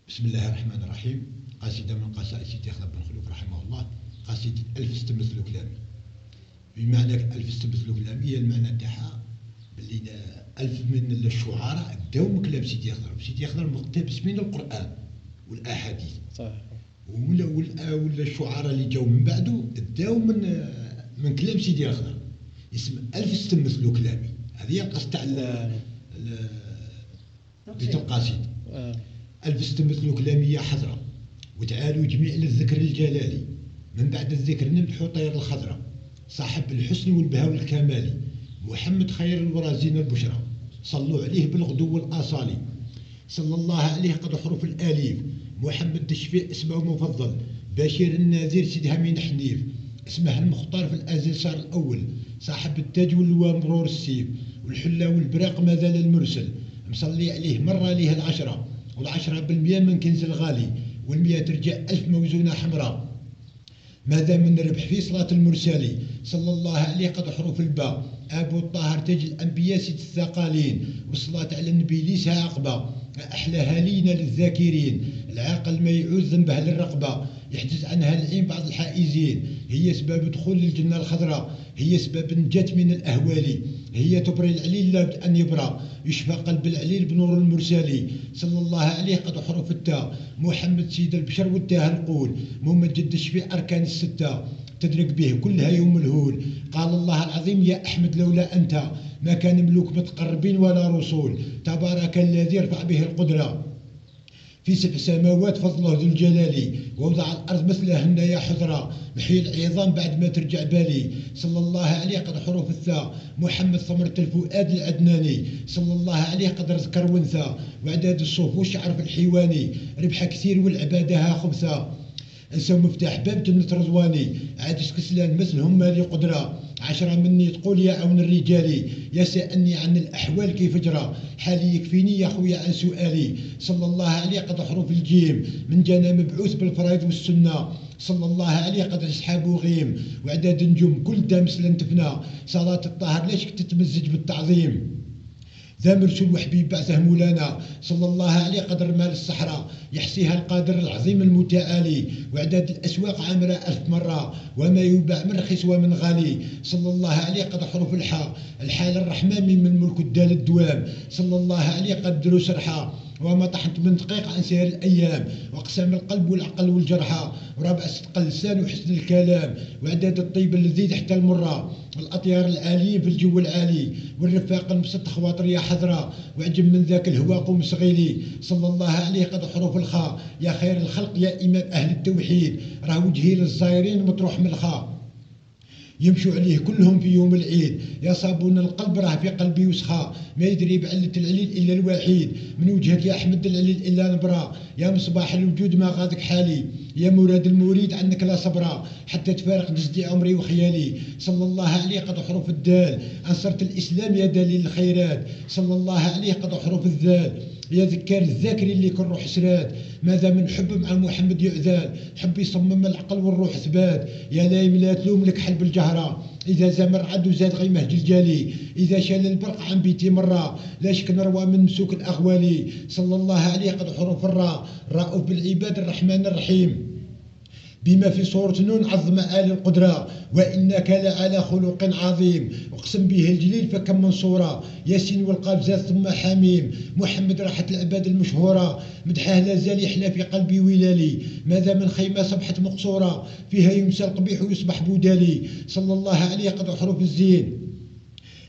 بسم الله الرحمن الرحيم. قصيدة من قصائد سيدي خلف بن خلوف رحمه الله، قصيدة ألف استمثل كلامي. بمعنى ألف استمثل كلامي هي المعنى تاعها باللي ألف من الشعراء بداو من كلام سيدي خضر. سيدي خضر مقتبس من القرآن والأحاديث صحيح. ولا الشعراء اللي جاو من بعده بداو من كلام سيدي خضر. اسم ألف استمثل كلامي، هذه القصة تاع بيت القصيدة. ألف استمثل كلامي يا حضرة، وتعالوا جميع للذكر الجلالي، من بعد الذكر نمدحوا طير الخضرة، صاحب الحسن والبهاء والكمالي، محمد خير الورى زين البشرى، صلوا عليه بالغدو والآصالي، صلى الله عليه قد حروف الآليف، محمد تشفيع اسمه مفضل، بشير النذير سيد همين حنيف، اسمه المختار في الأزل صار الأول، صاحب التاج واللواء مرور السيف، والحلة والبراق ما زال المرسل، مصلي عليه مرة ليه العشرة، والعشرة بالمية من كنز الغالي، والمية ترجع ألف موزونة حمراء، ماذا من ربح في صلاة المرسالي، صلى الله عليه قد حروف الباء، أبو الطاهر تاج الأنبياء سيد الثقالين، والصلاة على النبي ليسها عقبة، أحلاها لينا للذاكرين، العاقل ما يعوز ذنبها للرقبة، يحجز عنها العين بعض الحائزين، هي أسباب دخول الجنة الخضراء، هي أسباب النجاة من الأهوال، هي تبري العليل لابد أن يبرى، يشفى قلب العليل بنور المرسالي، صلى الله عليه قد حروف التاء، محمد سيد البشر والتاه القول، ممجد الشفيع أركان الستة، تدرك به كلها يوم الهول، قال الله العظيم يا أحمد لولا أنت ما كان ملوك متقربين ولا رسول، تبارك الذي يرفع به القدرة في 7 سماوات فضله ذو الجلال، ووضع الأرض مثلهن يا حضرة، محيي العظام بعد ما ترجع بالي، صلى الله عليه قد حروف الثاء، محمد ثمرة الفؤاد العدناني، صلى الله عليه قد ذكر وانثى، وعداد الصوف والشعر في الحيواني، ربح كثير والعبادها خبثة، انسى مفتاح باب جنة رضواني، عادش كسلان مثلهم مالي قدرة، 10 مني تقول يا عون الرجال، يسألني عن الأحوال كيف جرى، حالي يكفيني يا خويا عن سؤالي، صلى الله عليه قد حروف الجيم، من جانا مبعوث بالفرائض والسنة، صلى الله عليه قد أصحابه غيم، وعداد نجوم كل دامس لن تفنى، صلاة الطاهر ليش تتمزج بالتعظيم، ذا مرسول وحبيب بعثه مولانا، صلى الله عليه قدر مال الصحراء، يحصيها القادر العظيم المتعالي، وعداد الأسواق عامرة 1000 مرة، وما يباع من رخيص ومن غالي، صلى الله عليه قد حروف الحال الرحمن من ملك الدال الدوام، صلى الله عليه قد دروس رحى، وما طحنت من دقيق عن سير الأيام، وأقسام القلب والعقل والجرحى، ورابع صدق اللسان وحسن الكلام، وعداد الطيب الذي تحت المرة، والأطيار العاليين في الجو العالي، والرفاق المسط خواطر يا حضرة، وعجب من ذاك الهواء قوم صغيلي، صلى الله عليه قد حروف الخاء، يا خير الخلق يا إمام أهل التوحيد، راه وجهي للزايرين مطروح من الخاء، يمشوا عليه كلهم في يوم العيد، يا صابون القلب راه في قلبي وسخاء، ما يدري بعلة العليل إلا الوحيد، من وجهك يا أحمد العليل إلا نبرا، يا مصباح الوجود ما غادك حالي، يا مراد المريد عنك لا صبرا، حتى تفارق جسدي عمري وخيالي، صلى الله عليه قد حروف الدال، أنصرت الإسلام يا دليل الخيرات، صلى الله عليه قد حروف الذال، يا ذكار الذاكر اللي كل روح سراد، ماذا من حب مع محمد يعذال، حب يصمم العقل والروح ثبات، يا لايم لا تلوم لك حلب الجهرة، إذا زمر عدو زاد غيمه جلجالي، إذا شال البرق عن بيتي مرة، لا شك نروى من مسوك الأغوالي، صلى الله عليه قد حروف الراء، رؤوف بالعباد الرحمن الرحيم، بما في صورة نون عظم آل القدرة، وإنك لعلى خلق عظيم، اقسم به الجليل فكم من صورة، ياسين والقلب زاد ثم حميم، محمد راحة العباد المشهورة، مدحه لا زال يحلى في قلبي ولالي، ماذا من خيمة صبحت مقصورة، فيها يمسى القبيح ويصبح بودالي، صلى الله عليه قد حروف الزين،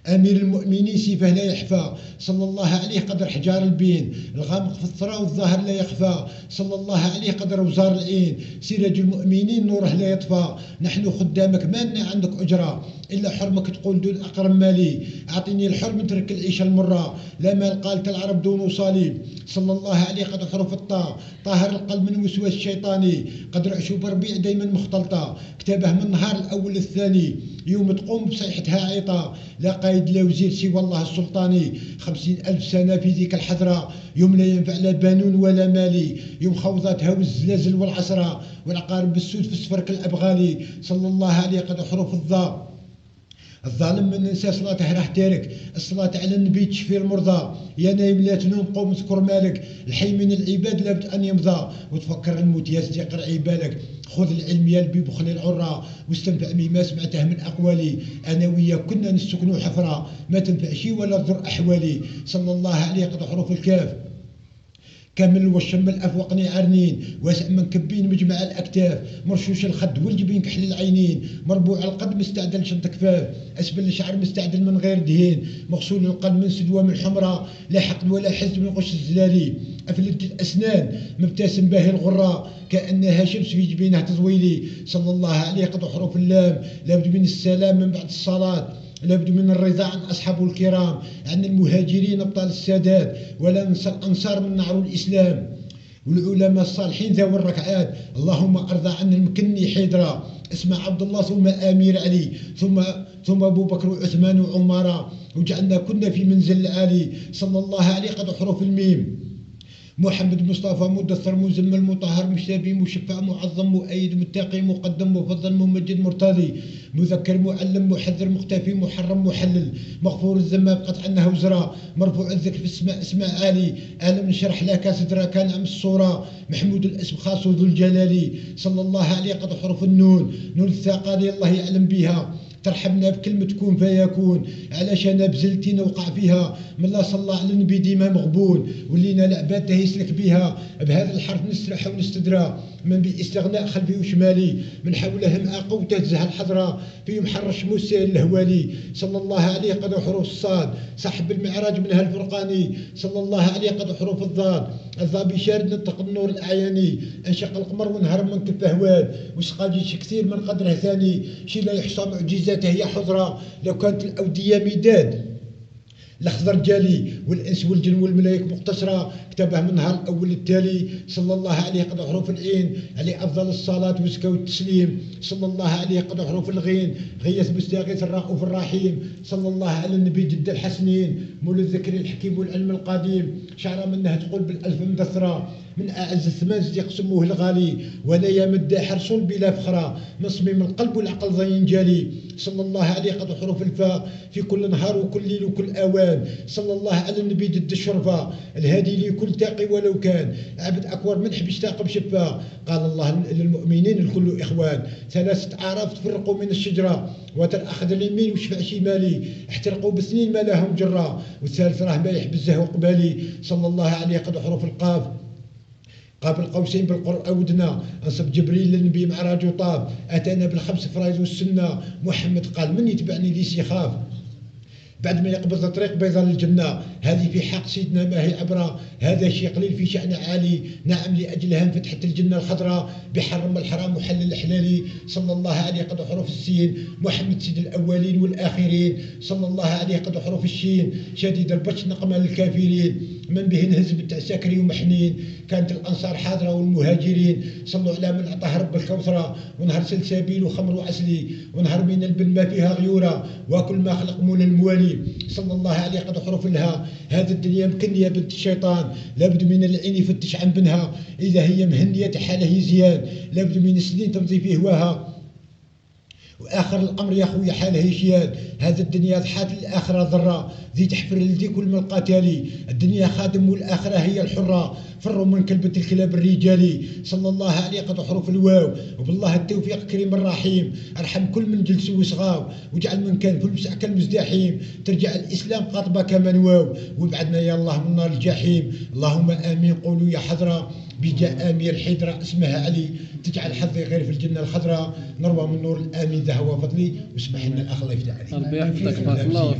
أمير المؤمنين سيفه لا يحفى، صلى الله عليه قدر حجار البين، الغامق في الثرى والظاهر لا يخفى، صلى الله عليه قدر وزار العين، سراج المؤمنين نوره لا يطفى، نحن خدامك ما لنا عندك أجرة، إلا حرمك تقول دون أقرم مالي، أعطيني الحرم ترك العيشة المرة، لا مال قالت العرب دون وصالي، صلى الله عليه قد حروف الطاء، طاهر القلب من وسواس الشيطاني، قدر عشوب ربيع دايما مختلطة، كتابه من النهار الأول للثاني، يوم تقوم بصيحتها عيطة، لا قايد لا وزير سوى الله السلطاني، 50,000 سنة في ذيك الحضرة، يوم لا ينفع لا بانون ولا مالي، يوم خوضتها والزلازل والعصرة، والعقارب بالسود في الصفر كالأبغالي، صلى الله عليه قد حروف الضاء، الظالم من ننسى صلاته راح تارك. الصلاة على النبي تشفي المرضى. يا نايم لا تنوم قوم اذكر مالك. الحي من العباد لابد أن يمضى وتفكر الموت يا سيدي قرعي بالك. خذ العلم يا لبي بخل العرى واستنفع بما سمعته من أقوالي. أنا وياك كنا نسكنوا حفرة ما تنفع شي ولا تضر أحوالي. صلى الله عليه قد حروف الكاف كامل والشم الافوقني عرنين واسع من كبين مجمع الاكتاف مرشوش الخد والجبين كحل العينين مربوع القد مستعدل شد كفاف اسبل الشعر مستعدل من غير دهين مغسول القلب من سدوه من حمراء لا حقد ولا حزب من غش الزلالي افلت الاسنان مبتسم باهي الغراء كانها شمس في جبينها تطويلي. صلى الله عليه قد حروف اللام لابد من السلام من بعد الصلاه لابد من الرضا عن أصحابه الكرام عن المهاجرين أبطال السادات ولا ننسى الأنصار من نعر الإسلام والعلماء الصالحين ذوي الركعات. اللهم أرضى عن المكني حيدرا اسمع عبد الله ثم أمير علي ثم أبو بكر وعثمان وعمر وجعلنا كنا في منزل العالي. صلى الله عليه قد حروف الميم محمد مصطفى مدثر مزمل مطهر مشتبي مشفع معظم مؤيد متقي مقدم مفضل ممجد مرتضي مذكر معلم محذر مختفي محرم محلل مغفور الذنب قطع عنه وزرا مرفوع الذكر في السماء اسماء عالي ألم نشرح لك صدرك نعم الصورة محمود الاسم خاص ذو الجلال. صلى الله عليه قد حروف النون نون الثقال الله يعلم بها ترحبنا بكلمة كون فيكون علشان بزلتينا وقع فيها من الله صلى على النبي ديما مغبون ولينا العباد يسلك بها بهذا الحرف نسترح ونستدرى من باستغناء خلفي وشمالي من حولهم أقو تهزها الحضرة فيهم حرش موسى الهوالي. صلى الله عليه قد حروف الصاد صاحب المعراج من هالفرقاني. صلى الله عليه قد حروف الضاد الضاد بشارد نطق النور الأعياني انشق القمر ونهر من كف هواد وسقى جيش كثير من قدره ثاني شي لا يحصى معجزاته هي حضرة لو كانت الأودية مداد الأخضر جالي والإنس والجن والملائكة مقتصرة كتبه من نهار الأول التالي. صلى الله عليه قد حروف العين عليه أفضل الصلاة والزكاة والتسليم. صلى الله عليه قد حروف الغين غيث مستغيث الرؤوف الرحيم. صلى الله على النبي جد الحسنين مول الذكر الحكيم والعلم القديم شعر منها تقول بالألف مدثرة من أعز الثمان يقسموه الغالي ولا يمد حرص بلا فخرة من صميم القلب والعقل ضين جالي. صلى الله عليه قد حروف الفاء في كل نهار وكل ليل وكل أوان. صلى الله على النبي ضد الشرفة الهادي لكل تاقي ولو كان عبد أكبر من حب اشتاق بشفاه. قال الله للمؤمنين الكل إخوان ثلاثة أعراف تفرقوا من الشجرة وتر أخذ اليمين وشفع شمالي احترقوا بسنين ما لهم جرة والثالث راه ما يحبزه وقبالي. صلى الله عليه قد حروف القاف قاب القوسين بالقرء أودنا أنصب جبريل للنبي معراج وطاب أتانا بالخمس فرايز والسنة محمد قال من يتبعني ليس يخاف بعد ما يقبض الطريق بيضاء للجنة. هذه في حق سيدنا ما هي عبرة هذا شيء قليل في شأن عالي نعم لأجلها انفتحت الجنة الخضراء بحرم الحرام وحل الحلال. صلى الله عليه قد حروف السين محمد سيد الأولين والآخرين. صلى الله عليه قد حروف الشين شديد البطش نقمة للكافرين من به نهز بالتعسكري ومحنين كانت الأنصار حاضرة والمهاجرين. صلوا على من أعطاه رب الكوثرة ونهر سلسابيل وخمر وعسلي ونهر من البن ما فيها غيورة وكل ما خلق من الموالي. صلى الله عليه قد حروف لها هذه الدنيا مكنية بنت الشيطان لابد من العين يفتش عن بنها إذا هي مهنية حاله زيان لابد من السنين تمضي في هواها وآخر الأمر يا خويا حاله شياد. هذا الدنيا ضحات الآخرة ضرة ذي تحفر لذي كل من القتالي الدنيا خادم والآخرة هي الحرة فروا من كلبة الكلاب الرجالي. صلى الله عليه قد حروف الواو وبالله التوفيق كريم الرحيم ارحم كل من جلسوا وصغاو واجعل من كان كل مسع كالمزدحيم ترجع الإسلام قاطبة كمن واو وابعدنا يا الله من نار الجحيم. اللهم آمين قولوا يا حضرة بجاء أمير حيدرة اسمها علي تجعل حظي غير في الجنة الخضراء نروى من نور الآمين ذا هو فضلي واسمح لنا الأخ الله يفتح عليك.